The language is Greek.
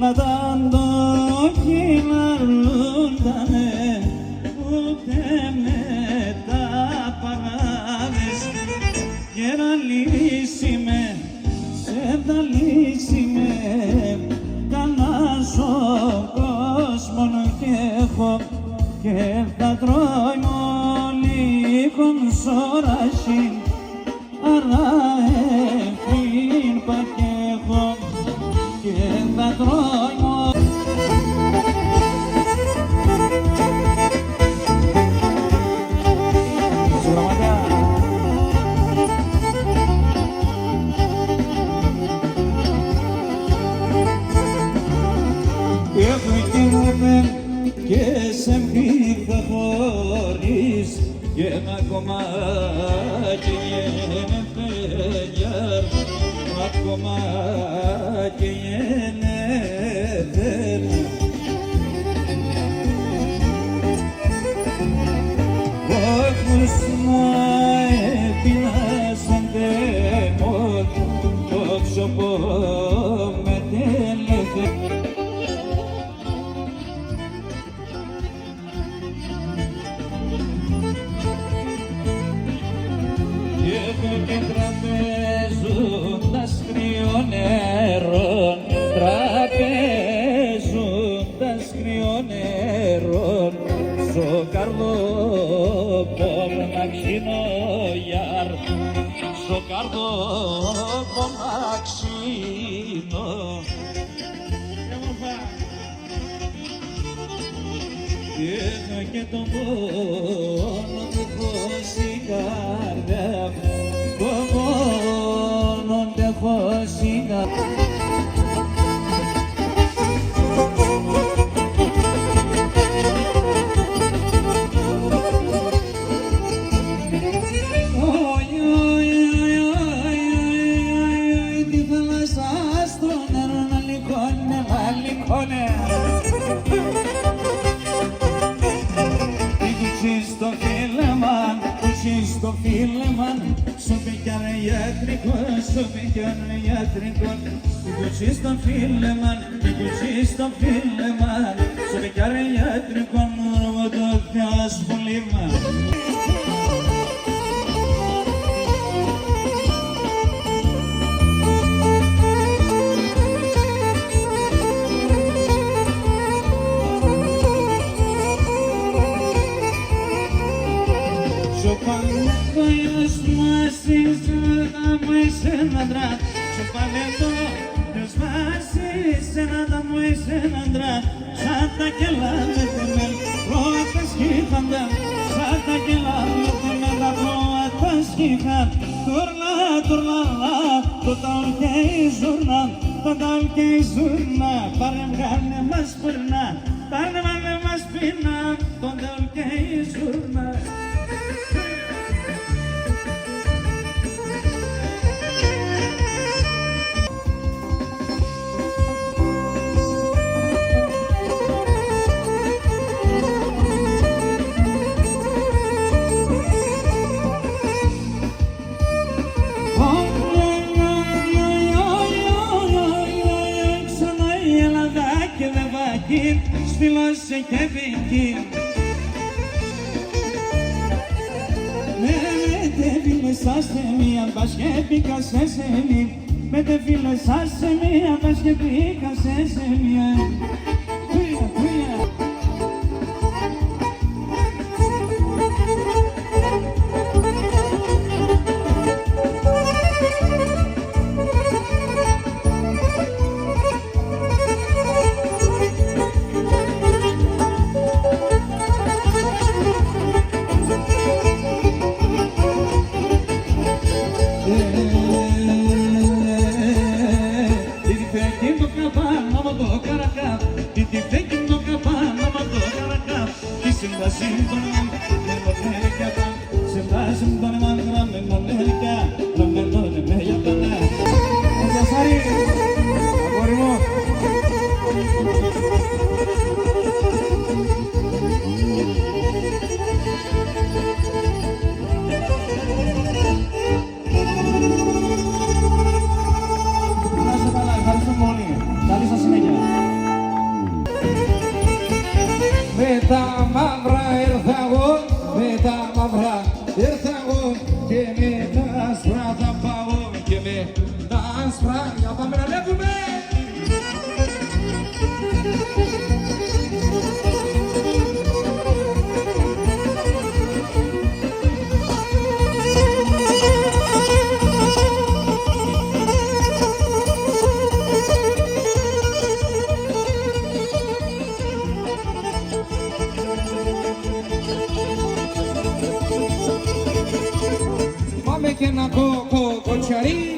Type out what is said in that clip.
Jonathan δοκιμαρούντανε ούτε με τα παγάδες και να λύσιμε, σε τα λύσιμε κανάς ο κόσμον και έχω και θα τρώει μολύχον σωρασίν άρα έφυν πακέχω και θα τρώει και σε μπήκα χωρίς και ένα κομμάτι γενεφέλια, ένα κομμάτι γενεφέλια. Όχους να επινάσσονται μόνο το ξωπό με τέλεφε. Και τραπέζοντας κρύο νερόν, τραπέζοντας κρύο νερόν, στο καρδόπον να ξυνογιάρ, στο καρδόπον να ξυνω. Και τον πόνο του χώσει καρδιά μου, τον πόνο του χώσει καρδιά. Τη θάλασσα στο νερό να λικώνε, να λικώνε. Στο φίλεμαν, στο φίλεμαν, στο πικιάνε ιατρικό, στο πικιάνε ιατρικό. Στο φίλεμαν, στο φίλεμαν, στο πικιάνε ιατρικό, νόμο το θεός πουλήμα. Σου παλέτο, Θεός βάσεις έναν δαμό εις έναν δρά. Σαν τα κελά με θεμέλ, πρώτα σκύφαντα. Σαν τα κελά με θεμέλ, τα πρώτα σκύφαν. Τουρλά, τουρλαλά, το ταουλ και η ζουρνά. Το ταουλ και η ζουρνά. Πάρε βγάλε μας πυρνά, πάρε βγάλε μας πυρνά. Το ταουλ και η ζουρνά. Στυλώσε και πικί. Μένετε φίλες σας σε μία, πας και πήκα σε μία. Μένετε φίλες σας σε μία, πας και πήκα σε μία. Φύγε, φύγε. Καλή σας συνέχεια. και με τα άσπρα θα πάω και με τα άσπρα. Για πάμε να λέγουμε. Πάμε και ένα κοτσαρί.